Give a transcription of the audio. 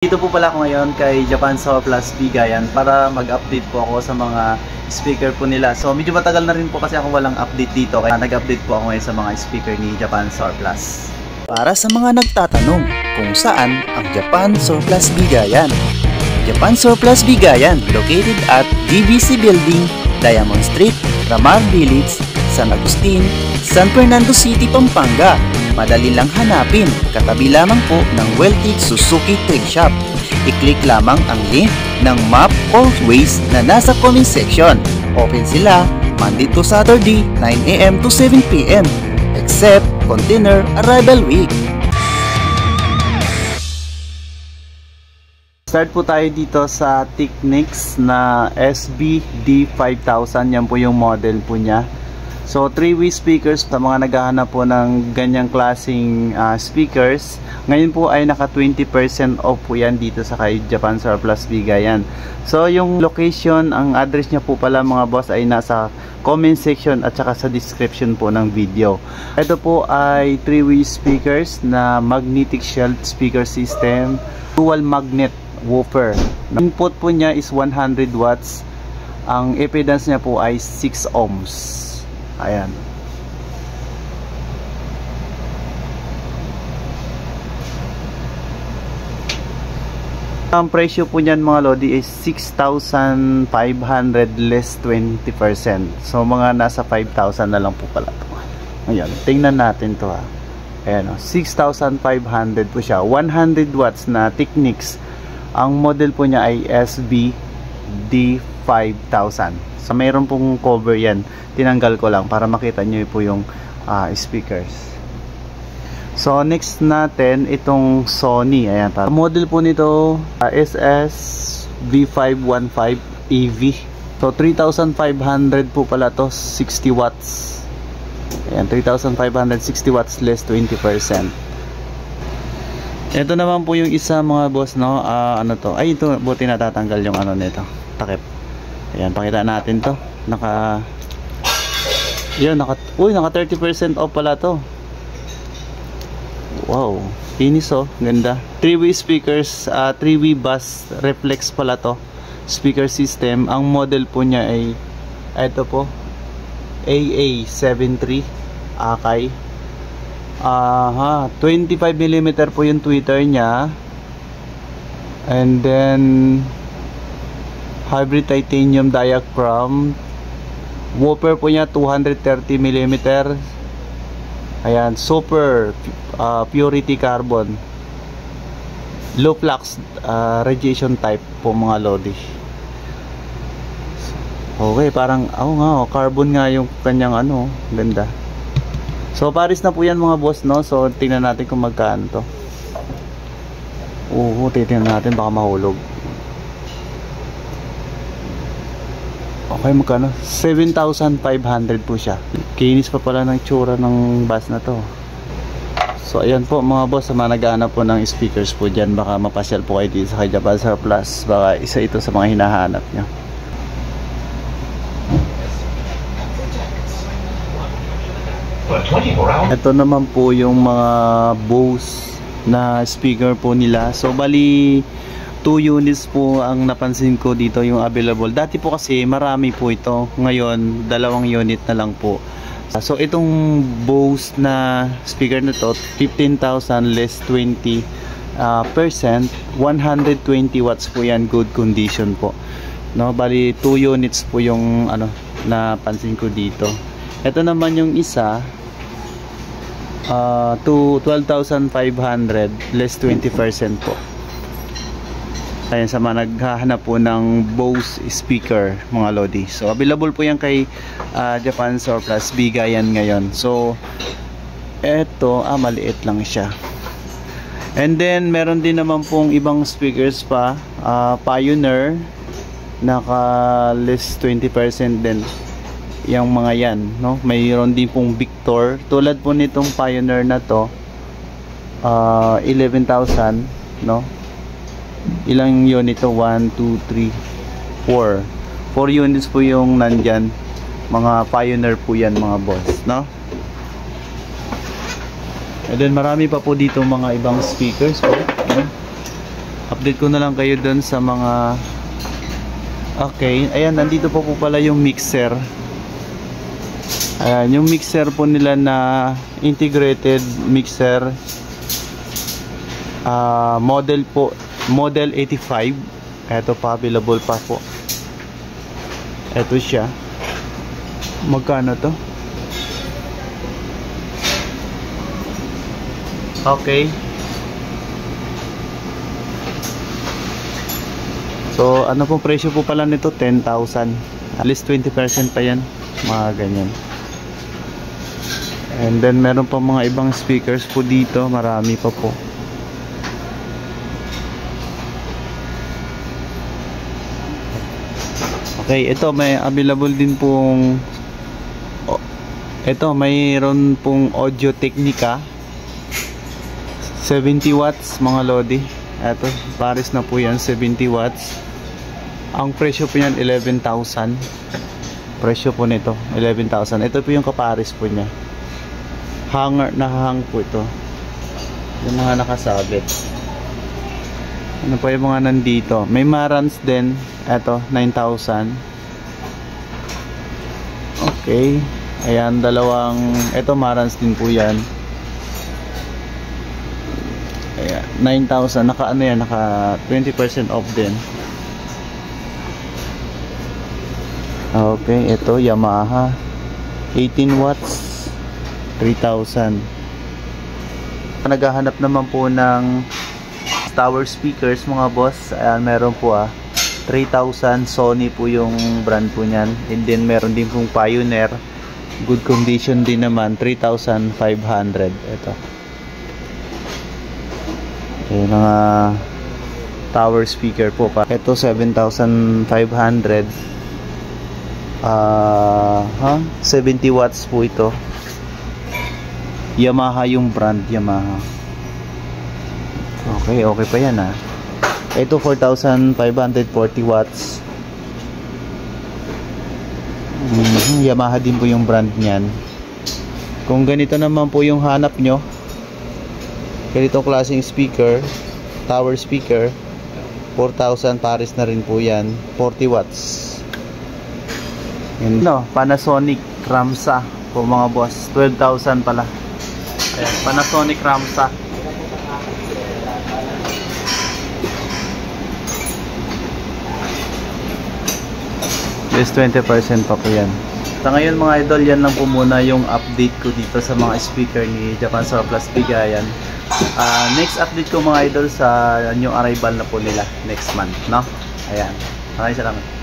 Dito po pala ako ngayon kay Japan Surplus Bigayan para mag-update po ako sa mga speaker po nila. So medyo matagal na rin po kasi ako walang update dito, kaya nag-update po ako ngayon sa mga speaker ni Japan Surplus. Para sa mga nagtatanong kung saan ang Japan Surplus Bigayan. Japan Surplus Bigayan located at DBC Building, Diamond Street, Ramar Village, San Agustin, San Fernando City, Pampanga. Madali lang hanapin, katabi lamang po ng Weltig Suzuki Trade Shop. I-click lamang ang link ng map or Waze na nasa comment section. Open sila Monday to Saturday 9 AM to 7 PM except container arrival week. Start po tayo dito sa Technics na SBD5000. Yan po yung model po niya. So 3-way speakers sa mga naghahanap po ng ganyang klaseng speakers. Ngayon po ay naka 20% off po yan dito sa kay Japan Surplus Bigayan. So yung location, ang address niya po pala mga boss ay nasa comment section at saka sa description po ng video. Ito po ay 3-way speakers na magnetic shelf speaker system, dual magnet woofer. Input po niya is 100 watts. Ang impedance niya po ay 6 ohms. Ayan. Ang presyo po niyan mga lodi is 6,500 less 20%. So mga nasa 5,000 na lang po pala to. Ayan, tingnan natin to ha. Ayan o, 6,500 po siya. 100 watts na Technics. Ang model po niya ay SBD5000. So mayroon pong cover yan. Tinanggal ko lang para makita nyo po yung speakers. So next natin itong Sony. Ayan, model po nito SS-V515 EV. So 3,500 po pala to, 60 watts. Ayan, 3,560 watts less 20%. Ito naman po yung isa mga boss, no? Ano to? Ay, ito buti natatanggal yung ano nito, takip. Ayan, pakita natin to. Yun, naka 30% off pala to. Wow, kinis oh, ganda. 3-way speakers, 3-way bass reflex pala to. Speaker system. Ang model po niya ay ito po, AA73 Akai. 25mm po yung tweeter niya. And then hybrid titanium diaphragm. Woofer po niya 230mm. Ayan, super purity carbon. Low flux radiation type po mga lodi. Okay, parang carbon nga yung kanyang ano, ganda. So paris na po yan mga boss, no? So tingnan natin kung magkano to. Tingnan natin baka mahulog. Okay, magkano? 7,500 po siya. Kinis pa pala ng tsura ng bass na to. So ayan po mga boss, sa mga naghahanap po ng speakers po dyan, baka mapasyal po kayo dito sa kay Japan Surplus. Baka isa ito sa mga hinahanap nyo. Ito naman po yung mga Bose na speaker po nila. So bali 2 units po ang napansin ko dito yung available. Dati po kasi marami po ito. Ngayon 2 unit na lang po. So itong Bose na speaker na to, 15,000 less 20%, 120 watts po yan, good condition po. No, bali 2 units po yung ano napansin ko dito. Ito naman yung isa, 12,500 less 20% po. Ayan, sa mga naghahanap po ng Bose speaker mga lodi. So available po yan kay Japan Surplus Bigayan ngayon. So eto, maliit lang siya. And then meron din naman pong ibang speakers pa, Pioneer, naka less 20% din yung mga yan, no? Mayroon din pong Victor tulad po nitong Pioneer na to, 11,000, no? Ilang unit to? 1, 2, 3, 4 units po yung nandyan. Mga Pioneer po yan mga boss, no? And then marami pa po dito mga ibang speakers po. Update ko na lang kayo dun sa mga... Okay, ayan, nandito po pala yung mixer. Ayan, yung mixer po nila na integrated mixer, model po, model 85. Ito pa, available pa po. Ito siya. Magkano to? Okay. So, ano pong presyo po pala nito? 10,000. At least 20% pa yan. Mga ganyan. And then, meron pa mga ibang speakers po dito. Marami pa po. Okay, ito may available din pong... Ito, mayroon pong Audio Technica. 70 watts mga lodi. Ito, pares na po yan, 70 watts. Ang presyo po yan, 11,000. Presyo po nito, 11,000. Ito po yung kapares po niya. Hanger na hang po ito. Yung mga nakasabit. Ano pa yung mga nandito? May Marantz din. Ito, 9,000. Okay. Ayan, dalawang... Ito, Marantz din po yan. Ayan, 9,000. Naka ano yan? Naka 20% off din. Okay, ito Yamaha 18 watts 3,000. Naghahanap naman po ng tower speakers mga boss. Ayan, meron po 3,000. Sony po yung brand po nyan. And then meron din pong Pioneer, good condition din naman, 3,500. Ito yung mga tower speaker po pa. Ito 7,500. 70 watts po ito. Yamaha yung brand, Yamaha. Okay, okay pa yan Ito 4,540 watts. Yamaha din po yung brand niyan. Kung ganito naman po yung hanap nyo, ganitong klaseng speaker, tower speaker, 4,000 pares na rin po yan, 40 watts. Yun, Panasonic Ramsa po mga boss, 12,000 pala. Ayan, Panasonic Ramsa. Yes, 20% pa po yan. Sa ngayon mga idol, yan lang po muna yung update ko dito sa mga speaker ni Japan Surplus Bigayan. Next update ko mga idol sa new arrival na po nila next month, no? Ayan. Maraming salamat.